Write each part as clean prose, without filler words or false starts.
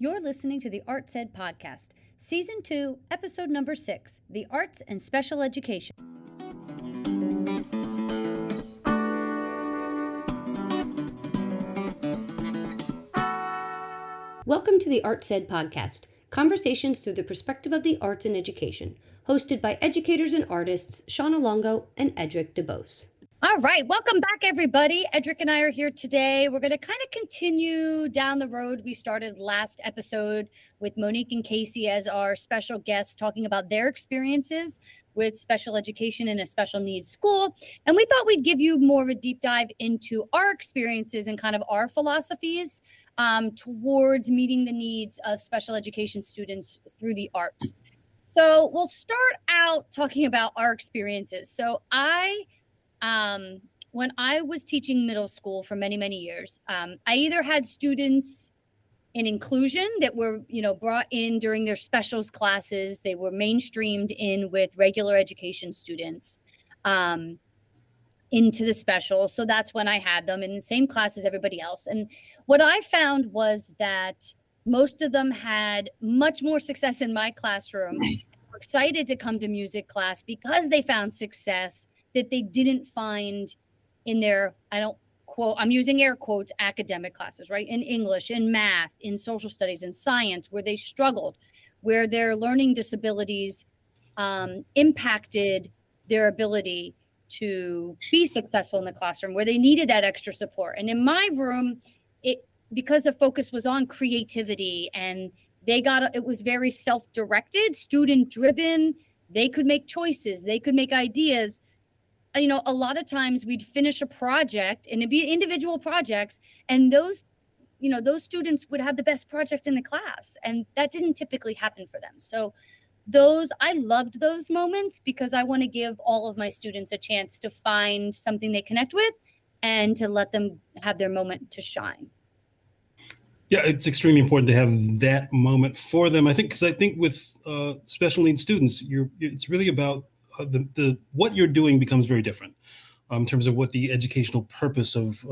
You're listening to the Arts Ed Podcast, Season 2, Episode number 6, The Arts and Special Education. Welcome to the Arts Ed Podcast, conversations through the perspective of the arts and education, hosted by educators and artists Shauna Longo and Edric DeBose. All right, welcome back, everybody. Edric and I are here today. We're going to kind of continue down the road we started last episode with Monique and Casey as our special guests, talking about their experiences with special education in a special needs school. And we thought we'd give you more of a deep dive into our experiences and kind of our philosophies towards meeting the needs of special education students through the arts. So we'll start out talking about our experiences. So when I was teaching middle school for many, many years, I either had students in inclusion that were, brought in during their specials classes. They were mainstreamed in with regular education students into the special. So that's when I had them in the same class as everybody else. And what I found was that most of them had much more success in my classroom, were excited to come to music class because they found success that they didn't find in their, I'm using air quotes, academic classes, right? In English, in math, in social studies, in science, where they struggled, where their learning disabilities impacted their ability to be successful in the classroom, where they needed that extra support. And in my room, because the focus was on creativity and it was very self-directed, student-driven, they could make choices, they could make ideas. A lot of times we'd finish a project and it'd be individual projects, and those students would have the best project in the class, and that didn't typically happen for them. So I loved those moments because I want to give all of my students a chance to find something they connect with and to let them have their moment to shine. Yeah, it's extremely important to have that moment for them. I think with special needs students, it's really about the what you're doing becomes very different in terms of what the educational purpose of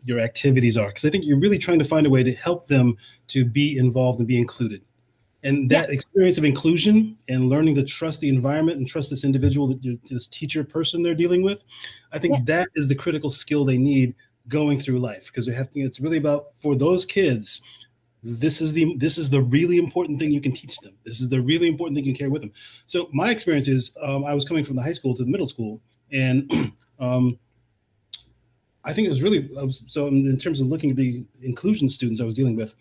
your activities are. Because I think you're really trying to find a way to help them to be involved and be included. And that experience of inclusion and learning to trust the environment and trust this individual, this teacher person they're dealing with, I think that is the critical skill they need going through life. Because it's really about, for those kids, this is the really important thing you can teach them. This is the really important thing you can carry with them. So my experience is I was coming from the high school to the middle school, and I think it was really so in terms of looking at the inclusion students I was dealing with.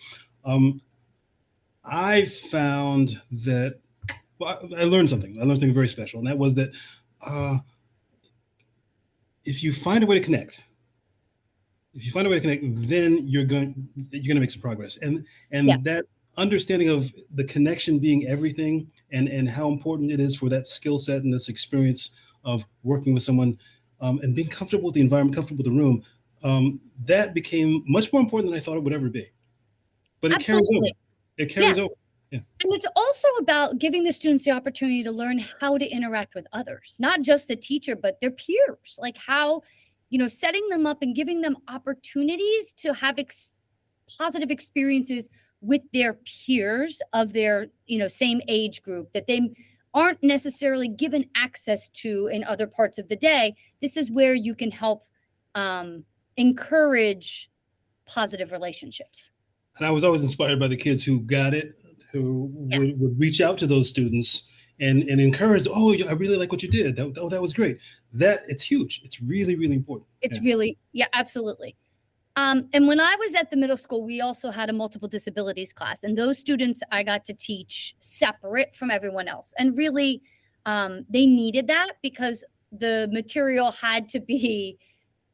I found that I learned something. I learned something very special, and that was that if you find a way to connect, then you're going to make some progress. And that understanding of the connection being everything, and how important it is for that skill set and this experience of working with someone and being comfortable with the environment, comfortable with the room, that became much more important than I thought it would ever be. But it carries over. It carries over. Yeah. And it's also about giving the students the opportunity to learn how to interact with others, not just the teacher, but their peers, like how, setting them up and giving them opportunities to have positive experiences with their peers of their, same age group that they aren't necessarily given access to in other parts of the day. This is where you can help encourage positive relationships. And I was always inspired by the kids who got it, who would reach out to those students and encourage, I really like what you did. That was great. It's huge. It's really, really important. It's really, absolutely. And when I was at the middle school, we also had a multiple disabilities class, and those students I got to teach separate from everyone else. And really, they needed that because the material had to be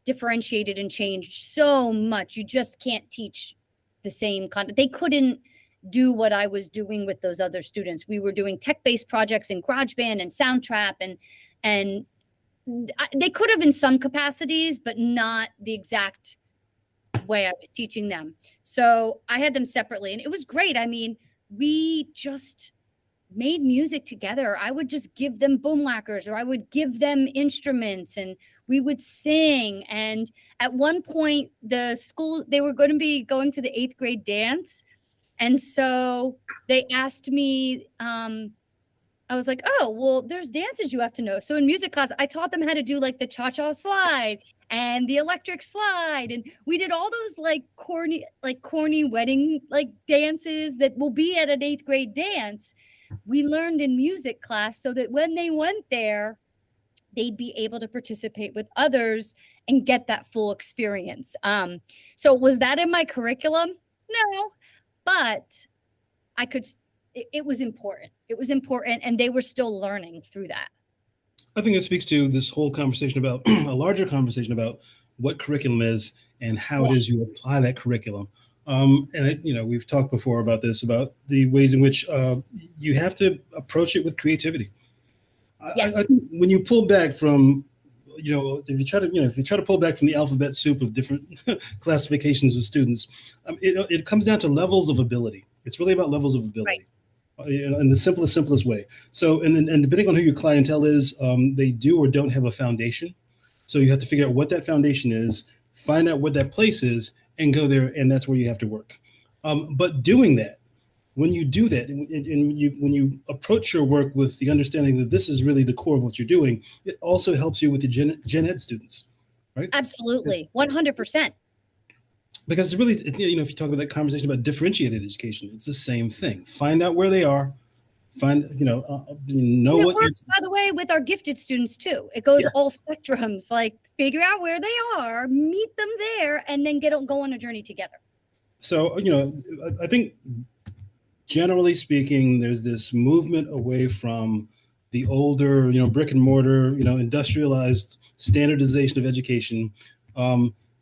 differentiated and changed so much. You just can't teach the same content. They couldn't do what I was doing with those other students. We were doing tech-based projects in GarageBand and Soundtrap, and they could have in some capacities, but not the exact way I was teaching them. So I had them separately, and it was great. I mean, we just made music together. I would just give them boom whackers, or I would give them instruments, and we would sing. And at one point, the school, they were going to be going to the 8th grade dance. And so they asked me, I was like, oh, well, there's dances you have to know. So in music class, I taught them how to do like the cha-cha slide and the electric slide. And we did all those like corny wedding like dances that will be at an 8th grade dance. We learned in music class so that when they went there, they'd be able to participate with others and get that full experience. So was that in my curriculum? No, but I could, it was important. It was important, and they were still learning through that. I think it speaks to this whole conversation about a larger conversation about what curriculum is and how it is you apply that curriculum. We've talked before about this, about the ways in which you have to approach it with creativity. Yes. I think when you pull back from, if you try to pull back from the alphabet soup of different classifications of students, it comes down to levels of ability. It's really about levels of ability. Right. In the simplest way. So, and depending on who your clientele is, they do or don't have a foundation. So you have to figure out what that foundation is, find out what that place is, and go there, and that's where you have to work. But doing that, when you do that, and when you approach your work with the understanding that this is really the core of what you're doing, it also helps you with the gen ed students, right? Absolutely, 100%. Because it's really, if you talk about that conversation about differentiated education, it's the same thing. Find out where they are, know it what works, by the way, with our gifted students too. It goes all spectrums, like figure out where they are, meet them there, and then go on a journey together. So, I think generally speaking, there's this movement away from the older, brick and mortar, industrialized standardization of education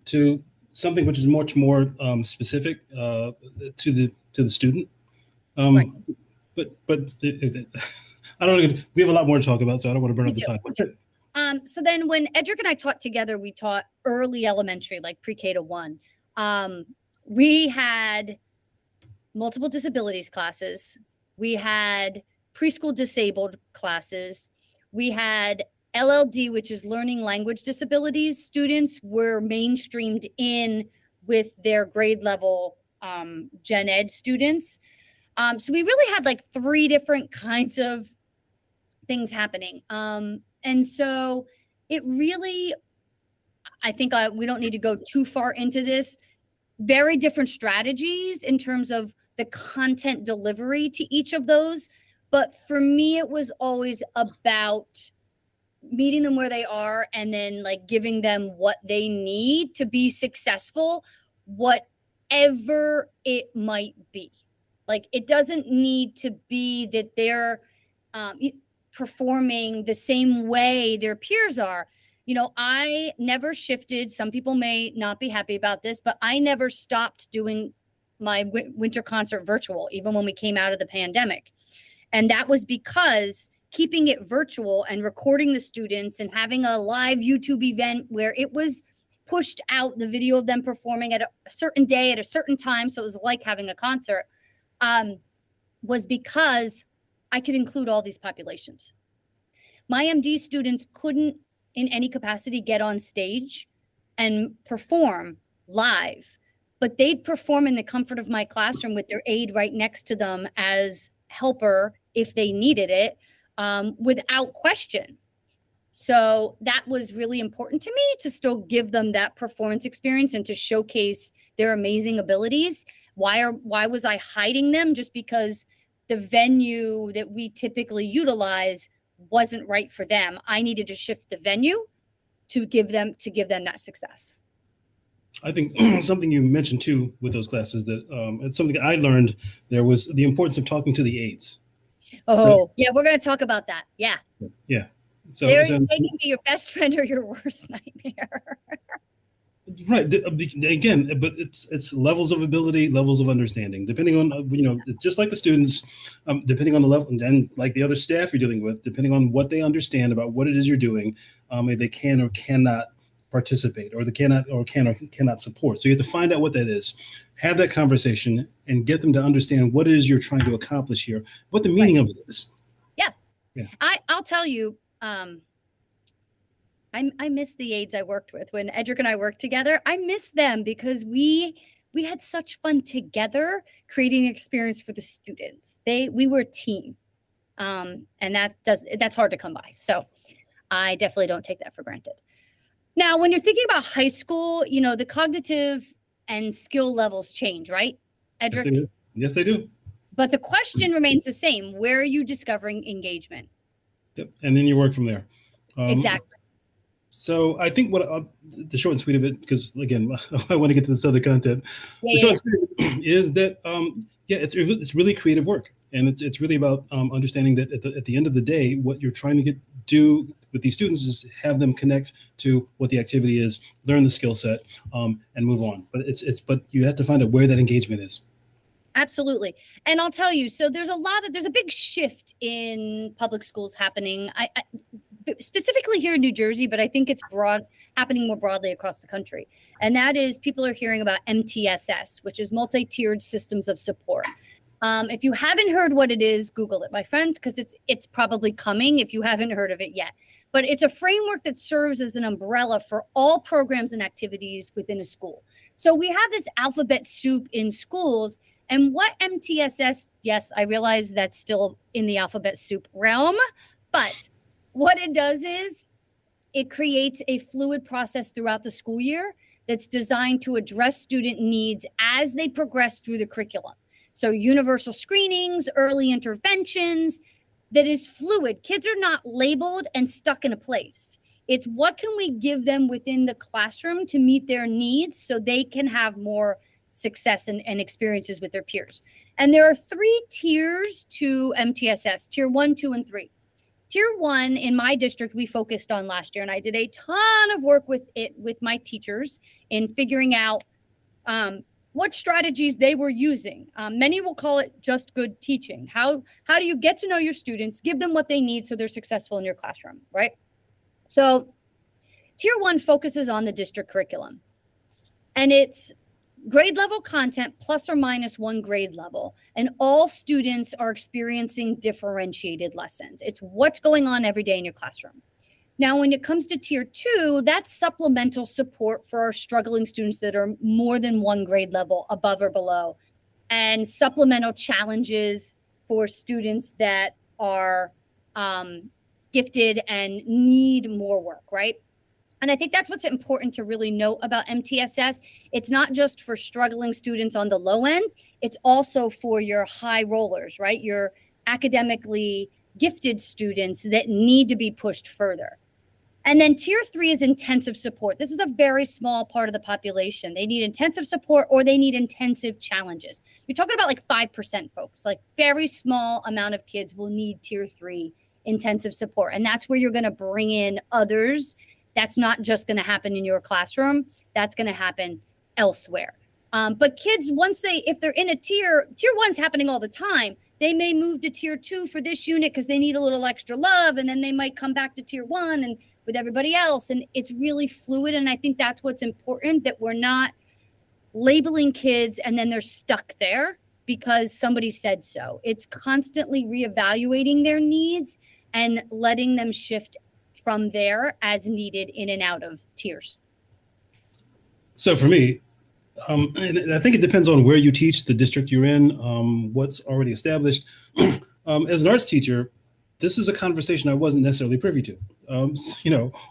to something which is much more specific to the student. Right. But I don't know. We have a lot more to talk about, so I don't want to burn up the time. So then when Edric and I taught together, we taught early elementary, like pre-K to 1. We had multiple disabilities classes. We had preschool disabled classes. We had LLD, which is learning language disabilities. Students were mainstreamed in with their grade level gen ed students. So we really had like 3 different kinds of things happening. And so it really, I think we don't need to go too far into this. Very different strategies in terms of the content delivery to each of those. But for me, it was always about meeting them where they are and then like giving them what they need to be successful, whatever it might be. Like, it doesn't need to be that they're performing the same way their peers are. I never shifted. Some people may not be happy about this, but I never stopped doing my winter concert virtual, even when we came out of the pandemic. And that was because keeping it virtual and recording the students and having a live YouTube event where it was pushed out, the video of them performing at a certain day at a certain time, so it was like having a concert, was because I could include all these populations. My MD students couldn't in any capacity get on stage and perform live, but they'd perform in the comfort of my classroom with their aide right next to them as helper if they needed it, without question. So that was really important to me, to still give them that performance experience and to showcase their amazing abilities. Why was I hiding them? Just because the venue that we typically utilize wasn't right for them. I needed to shift the venue to give them that success. I think something you mentioned too with those classes that it's something I learned. There was the importance of talking to the aides. Oh, right? Yeah, we're going to talk about that. Yeah. Yeah. So they can be your best friend or your worst nightmare. Right. Again, but it's levels of ability, levels of understanding, depending on, just like the students, depending on the level, and like the other staff you're dealing with, depending on what they understand about what it is you're doing, they can or cannot participate, or they cannot or cannot support. So you have to find out what that is, have that conversation, and get them to understand what it is you're trying to accomplish here, what the meaning of it is. Yeah. I'll tell you, I miss the aides I worked with when Edric and I worked together. I miss them because we we had such fun together creating an experience for the students. We were a team. And that's hard to come by. So I definitely don't take that for granted. Now, when you're thinking about high school, the cognitive and skill levels change, right, Yes, Edric? they do. Yes, they do. But the question remains the same. Where are you discovering engagement? Yep. And then you work from there. Exactly. So I think the short and sweet of it, because again, I want to get to this other content. The short and sweet is that it's really creative work, and it's really about understanding that at the end of the day, what you're trying to do with these students is have them connect to what the activity is, learn the skill set, and move on. But you have to find out where that engagement is. Absolutely. And I'll tell you, so there's a big shift in public schools happening. I specifically here in New Jersey, but I think it's happening more broadly across the country. And that is, people are hearing about MTSS, which is multi-tiered systems of support. If you haven't heard what it is, Google it, my friends, because it's probably coming if you haven't heard of it yet. But it's a framework that serves as an umbrella for all programs and activities within a school. So we have this alphabet soup in schools. And what MTSS, yes, I realize that's still in the alphabet soup realm, but what it does is it creates a fluid process throughout the school year that's designed to address student needs as they progress through the curriculum. So universal screenings, early interventions, that is fluid. Kids are not labeled and stuck in a place. It's what can we give them within the classroom to meet their needs so they can have more success and experiences with their peers. And there are 3 tiers to MTSS, tier 1, 2, and 3. Tier 1 in my district, we focused on last year, and I did a ton of work with my teachers in figuring out what strategies they were using. Many will call it just good teaching. How do you get to know your students, give them what they need so they're successful in your classroom, right? So tier 1 focuses on the district curriculum, and it's grade level content plus or minus 1 grade level, and all students are experiencing differentiated lessons. It's what's going on every day in your classroom. Now, when it comes to tier 2, that's supplemental support for our struggling students that are more than 1 grade level above or below, and supplemental challenges for students that are gifted and need more work, right? And I think that's what's important to really note about MTSS. It's not just for struggling students on the low end, it's also for your high rollers, right? Your academically gifted students that need to be pushed further. And then tier 3 is intensive support. This is a very small part of the population. They need intensive support or they need intensive challenges. You're talking about like 5% folks, like very small amount of kids will need tier 3 intensive support. And that's where you're going to bring in others. That's not just going to happen in your classroom. That's going to happen elsewhere. But kids, if they're in a tier 1's happening all the time. They may move to tier 2 for this unit because they need a little extra love. And then they might come back to tier 1 and with everybody else. And it's really fluid. And I think that's what's important, that we're not labeling kids and then they're stuck there because somebody said so. It's constantly reevaluating their needs and letting them shift from there as needed in and out of tiers. So for me, and I think it depends on where you teach, the district you're in, what's already established. As an arts teacher, this is a conversation I wasn't necessarily privy to,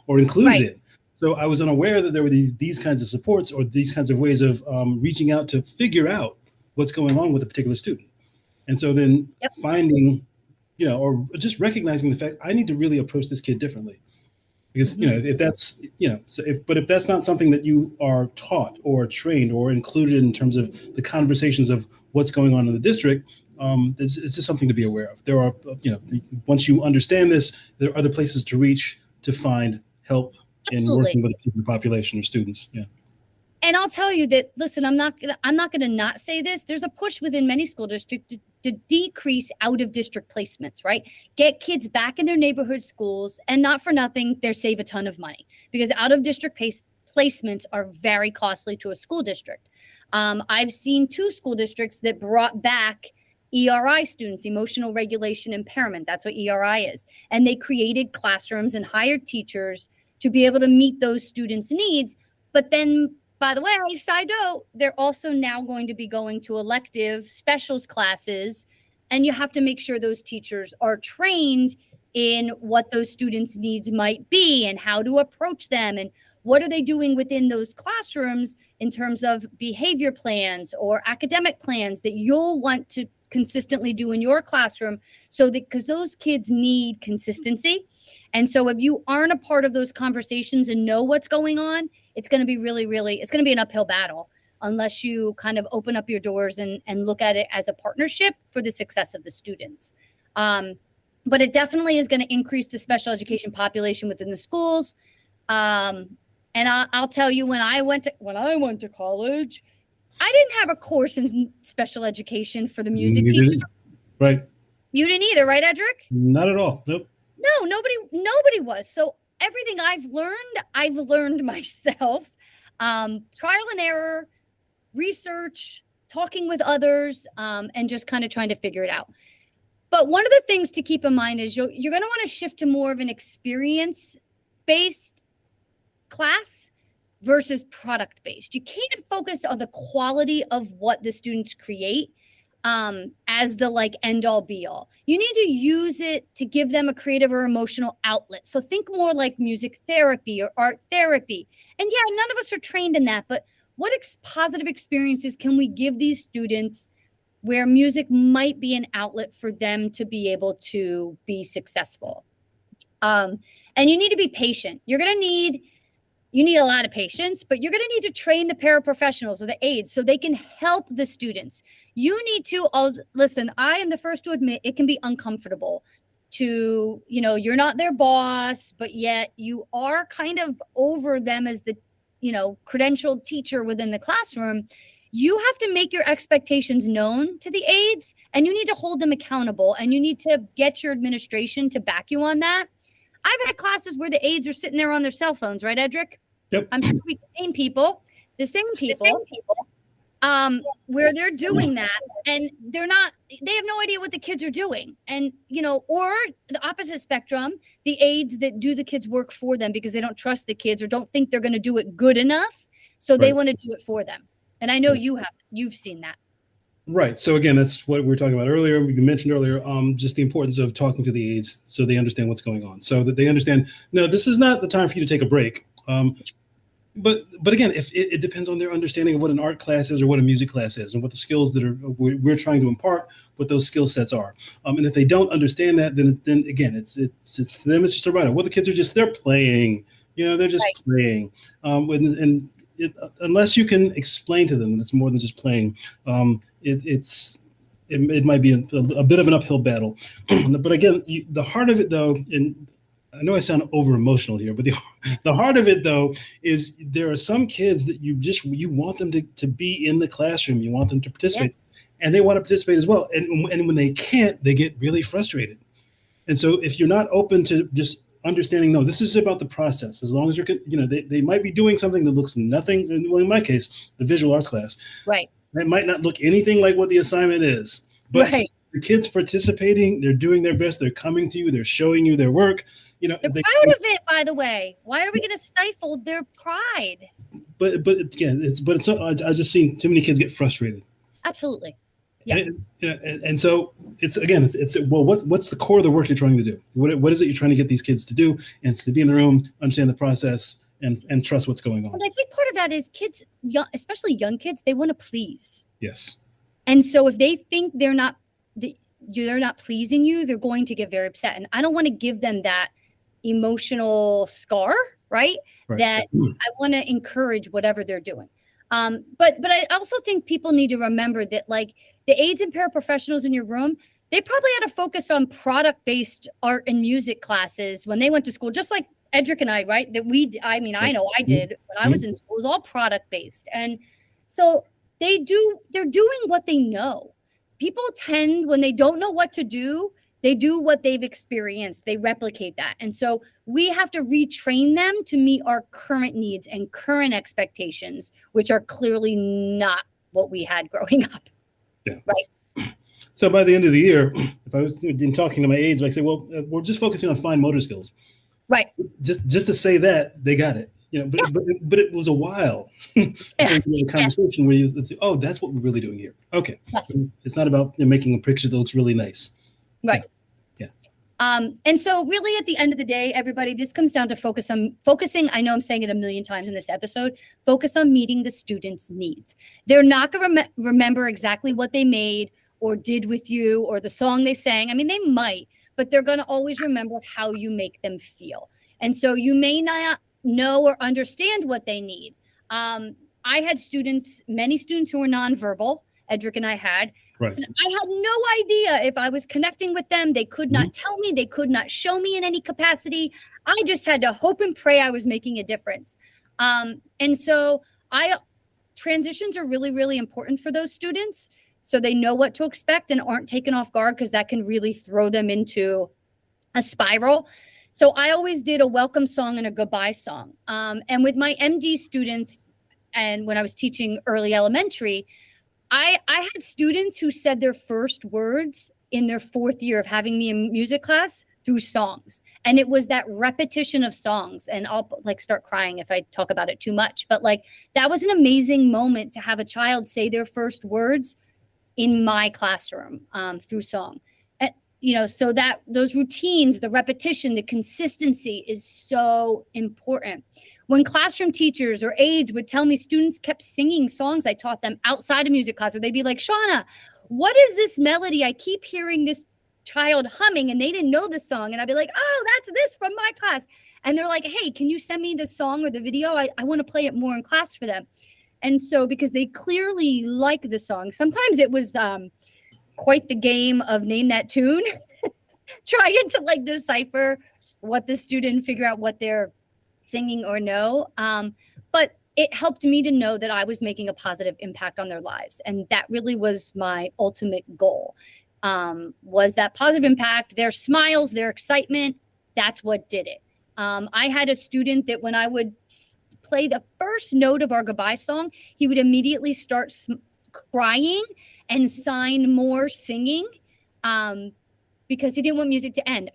or included in. So I was unaware that there were these kinds of supports or these kinds of ways of reaching out to figure out what's going on with a particular student. And so then finding, or just recognizing the fact I need to really approach this kid differently. Because, if that's, if that's not something that you are taught or trained or included in terms of the conversations of what's going on in the district, it's just something to be aware of. There are, once you understand this, there are other places to reach to find help in working with the population or students. Yeah. And I'll tell you that, listen, I'm not gonna not say this. There's a push within many school districts to decrease out of district placements, right? Get kids back in their neighborhood schools, and not for nothing, they save a ton of money because out of district placements are very costly to a school district. I've seen 2 school districts that brought back ERI students, emotional regulation impairment. That's what ERI is. And they created classrooms and hired teachers to be able to meet those students' needs. But then by the way, side note, they're also now going to be going to elective specials classes, and you have to make sure those teachers are trained in what those students' needs might be and how to approach them, and what are they doing within those classrooms in terms of behavior plans or academic plans that you'll want to consistently do in your classroom, so that because those kids need consistency. And so if you aren't a part of those conversations and know what's going on, it's going to be it's going to be an uphill battle unless you kind of open up your doors and look at it as a partnership for the success of the students. But it definitely is going to increase the special education population within the schools. And I'll tell you, when I went to college, I didn't have a course in special education for the music teacher. Right. You didn't either, right, Edric? Not at all. Nope. No, nobody was. So everything I've learned myself. Trial and error, research, talking with others, and just kind of trying to figure it out. But one of the things to keep in mind is you're going to want to shift to more of an experience-based class versus product-based. You can't focus on the quality of what the students create as the end all be all. You need to use it to give them a creative or emotional outlet. So think more like music therapy or art therapy. And yeah, none of us are trained in that, but what positive experiences can we give these students where music might be an outlet for them to be able to be successful? And you need to be patient. You need a lot of patience, but you're going to need to train the paraprofessionals or the aides so they can help the students. You need to listen. I am the first to admit it can be uncomfortable to, you're not their boss, but yet you are kind of over them as the, credentialed teacher within the classroom. You have to make your expectations known to the aides, and you need to hold them accountable, and you need to get your administration to back you on that. I've had classes where the aides are sitting there on their cell phones, right, Edric? Yep. I'm sure the same people, where they're doing that, and they have no idea what the kids are doing. And, or the opposite spectrum, the aides that do the kids' work for them because they don't trust the kids or don't think they're going to do it good enough. So they want to do it for them. And I know you've seen that. Right. So again, that's what we were talking about earlier. You mentioned earlier, just the importance of talking to the aides so they understand what's going on, so that they understand, no, this is not the time for you to take a break. But again, if it depends on their understanding of what an art class is or what a music class is and what the skills that we're trying to impart, what those skill sets are. And if they don't understand that, then again, it's to them, it's just a write. Well, the kids are they're playing, they're just playing. Unless you can explain to them that it's more than just playing, it might be a bit of an uphill battle. But again, the heart of it, though, and I know I sound over emotional here, but the heart of it, though, is there are some kids that you want them to be in the classroom. You want them to participate, and they want to participate as well. And when they can't, they get really frustrated. And so if you're not open to just understanding, no, this is about the process. As long as they might be doing something that looks nothing. Well, in my case, the visual arts class, right? That might not look anything like what the assignment is, but the kids participating, they're doing their best. They're coming to you. They're showing you their work. They're proud of it, by the way. Why are we going to stifle their pride? But again, I just seen too many kids get frustrated. Absolutely. Yeah. And so it's what's the core of the work you're trying to do? What is it you're trying to get these kids to do? And it's to be in the room, understand the process, and trust what's going on. And I think part of that is kids, especially young kids, they want to please. Yes. And so if they think they're not pleasing you, they're going to get very upset. And I don't want to give them that emotional scar, right? That I want to encourage whatever they're doing. But I also think people need to remember that, like, the aides and paraprofessionals in your room, they probably had to focus on product-based art and music classes when they went to school, just like Edric and I, right? I know I did when I was in school. It was all product-based. And so they're doing what they know. People tend, when they don't know what to do, they do what they've experienced. They replicate that. And so we have to retrain them to meet our current needs and current expectations, which are clearly not what we had growing up. Yeah. Right. So by the end of the year, if I was talking to my aides, I say, well, we're just focusing on fine motor skills. Right. Just to say that, they got it. but it was a while before you had a conversation where you, oh, that's what we're really doing here. Okay. Yes. It's not about making a picture that looks really nice. Right. Yeah. And so really at the end of the day, everybody, this comes down to focusing. I know I'm saying it a million times in this episode, focus on meeting the students' needs. They're not going to remember exactly what they made or did with you or the song they sang. I mean, they might, but they're going to always remember how you make them feel. And so you may not know or understand what they need. I had many students who were nonverbal. Edric and I had. Right. And I had no idea if I was connecting with them. They could not tell me. They could not show me in any capacity. I just had to hope and pray I was making a difference. And so transitions are really, really important for those students. So they know what to expect and aren't taken off guard, because that can really throw them into a spiral. So I always did a welcome song and a goodbye song. And with my MD students, and when I was teaching early elementary, I had students who said their first words in their 4th year of having me in music class through songs. And it was that repetition of songs. And I'll start crying if I talk about it too much. But that was an amazing moment to have a child say their first words in my classroom through song. So that those routines, the repetition, the consistency is so important. When classroom teachers or aides would tell me students kept singing songs I taught them outside of music class, or they'd be like, Shauna, what is this melody? I keep hearing this child humming, and they didn't know the song. And I'd be like, oh, that's this from my class. And they're like, hey, can you send me the song or the video? I want to play it more in class for them. And so because they clearly like the song, sometimes it was quite the game of name that tune, trying to decipher what the student, figure out what they're singing or no. But it helped me to know that I was making a positive impact on their lives. And that really was my ultimate goal, was that positive impact, their smiles, their excitement. That's what did it. I had a student that when I would play the first note of our goodbye song, he would immediately start crying and sign more singing, because he didn't want music to end.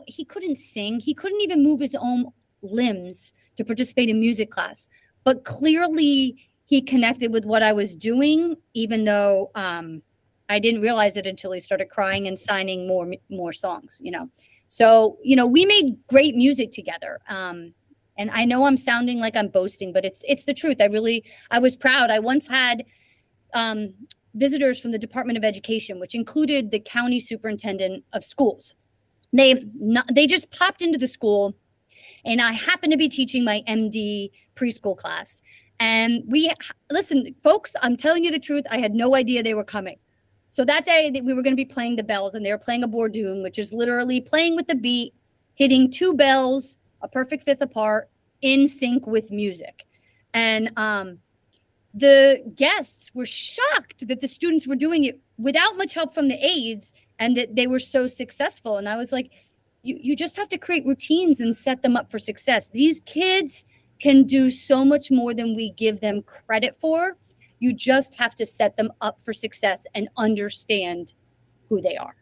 He couldn't sing. He couldn't even move his own limbs to participate in music class. But clearly he connected with what I was doing, even though I didn't realize it until he started crying and signing more songs, So, we made great music together. And I know I'm sounding like I'm boasting, but it's the truth. I was proud. I once had visitors from the Department of Education, which included the county superintendent of schools. They just popped into the school, and I happened to be teaching my MD preschool class. And listen, folks, I'm telling you the truth. I had no idea they were coming. So that day we were going to be playing the bells, and they were playing a bourdon, which is literally playing with the beat, hitting 2 bells, a perfect fifth apart, in sync with music. And the guests were shocked that the students were doing it without much help from the aides, and that they were so successful. And I was like, you just have to create routines and set them up for success. These kids can do so much more than we give them credit for. You just have to set them up for success and understand who they are.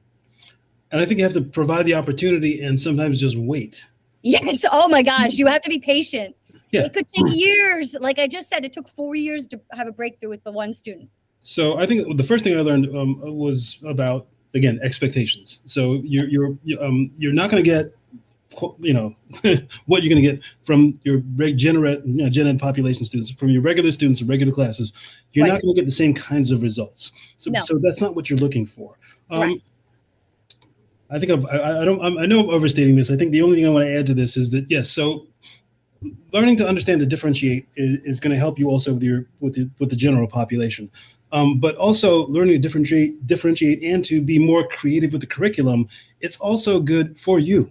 And I think you have to provide the opportunity and sometimes just wait. Yes. Oh my gosh. You have to be patient. Yeah. It could take years. Like I just said, it took 4 years to have a breakthrough with the one student. So I think the first thing I learned was about, again, expectations. So you're not going to get, what you're going to get from your gen ed population students, from your regular students in regular classes. You're not going to get the same kinds of results. So that's not what you're looking for. Right. I think I know I'm overstating this. I think the only thing I want to add to this is that, yes, so learning to understand to differentiate is going to help you also with the general population. But also learning to differentiate and to be more creative with the curriculum, it's also good for you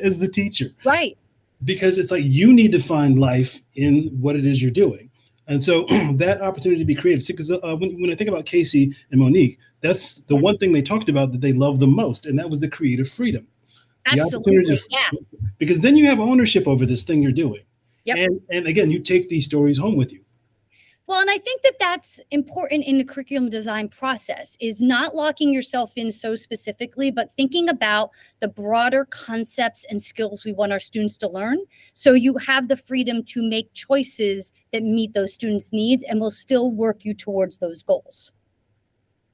as the teacher. Right. Because it's like you need to find life in what it is you're doing. And so that opportunity to be creative, because when I think about Casey and Monique, that's the one thing they talked about that they love the most, and that was the creative freedom. Absolutely, because then you have ownership over this thing you're doing. Yep. And again, you take these stories home with you. Well, and I think that that's important in the curriculum design process, is not locking yourself in so specifically, but thinking about the broader concepts and skills we want our students to learn. So you have the freedom to make choices that meet those students' needs and will still work you towards those goals.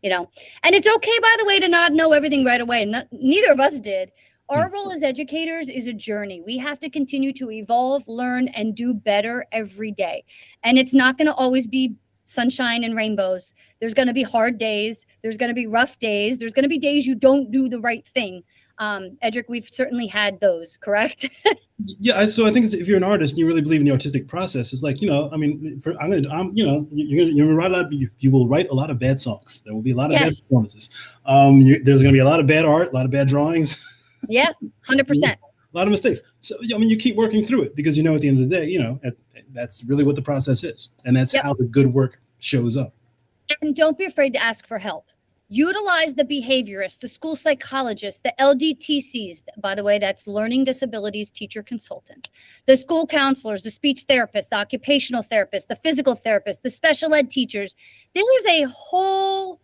You know, and it's okay, by the way, to not know everything right away. Neither of us did. Our role as educators is a journey. We have to continue to evolve, learn, and do better every day. And it's not going to always be sunshine and rainbows. There's going to be hard days. There's going to be rough days. There's going to be days you don't do the right thing. Edric, we've certainly had those, correct? Yeah, so I think if you're an artist and you really believe in the artistic process, it's like, I mean, you're gonna write a lot. You will write a lot of bad songs. There will be a lot of bad performances. There's gonna be a lot of bad art, a lot of bad drawings. Yeah, 100%. A lot of mistakes. So I mean, you keep working through it because at the end of the day, that's really what the process is, and that's how the good work shows up. And don't be afraid to ask for help. Utilize the behaviorists, the school psychologists, the LDTCs. By the way, that's Learning Disabilities Teacher Consultant. The school counselors, the speech therapists, the occupational therapists, the physical therapists, the special ed teachers. There's a whole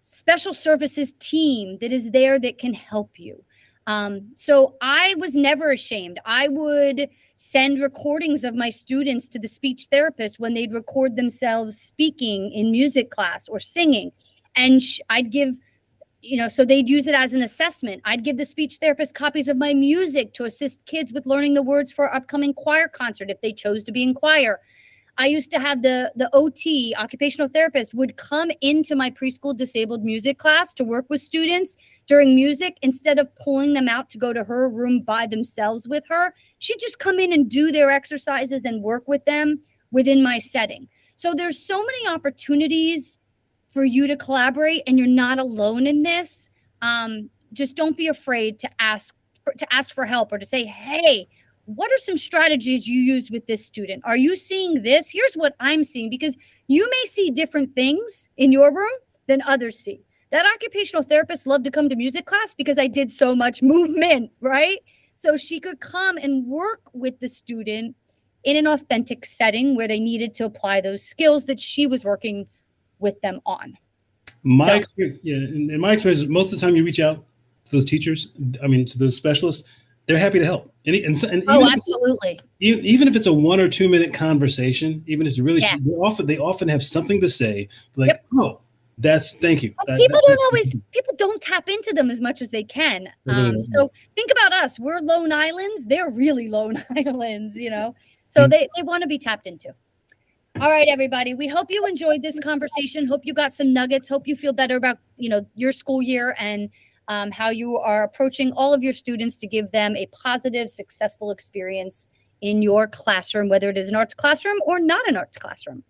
special services team that is there that can help you. So I was never ashamed. I would send recordings of my students to the speech therapist when they'd record themselves speaking in music class or singing. And I'd give, so they'd use it as an assessment. I'd give the speech therapist copies of my music to assist kids with learning the words for our upcoming choir concert if they chose to be in choir. I used to have the OT, occupational therapist, would come into my preschool disabled music class to work with students during music. Instead of pulling them out to go to her room by themselves with her, she'd just come in and do their exercises and work with them within my setting. So there's so many opportunities for you to collaborate, and you're not alone in this. Just don't be afraid to ask for help, or to say, hey, what are some strategies you use with this student? Are you seeing this? Here's what I'm seeing, because you may see different things in your room than others see. That occupational therapist loved to come to music class because I did so much movement, right? So she could come and work with the student in an authentic setting where they needed to apply those skills that she was working with them on. In my experience, most of the time you reach out to those teachers, to those specialists, they're happy to help. And absolutely. Even if it's a 1 or 2 minute conversation, even if it's really, they often have something to say. Like, thank you. People don't tap into them as much as they can. So think about us. We're lone islands. They're really lone islands, So they want to be tapped into. All right, everybody. We hope you enjoyed this conversation. Hope you got some nuggets. Hope you feel better about, your school year and how you are approaching all of your students to give them a positive, successful experience in your classroom, whether it is an arts classroom or not an arts classroom.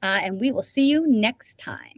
And we will see you next time.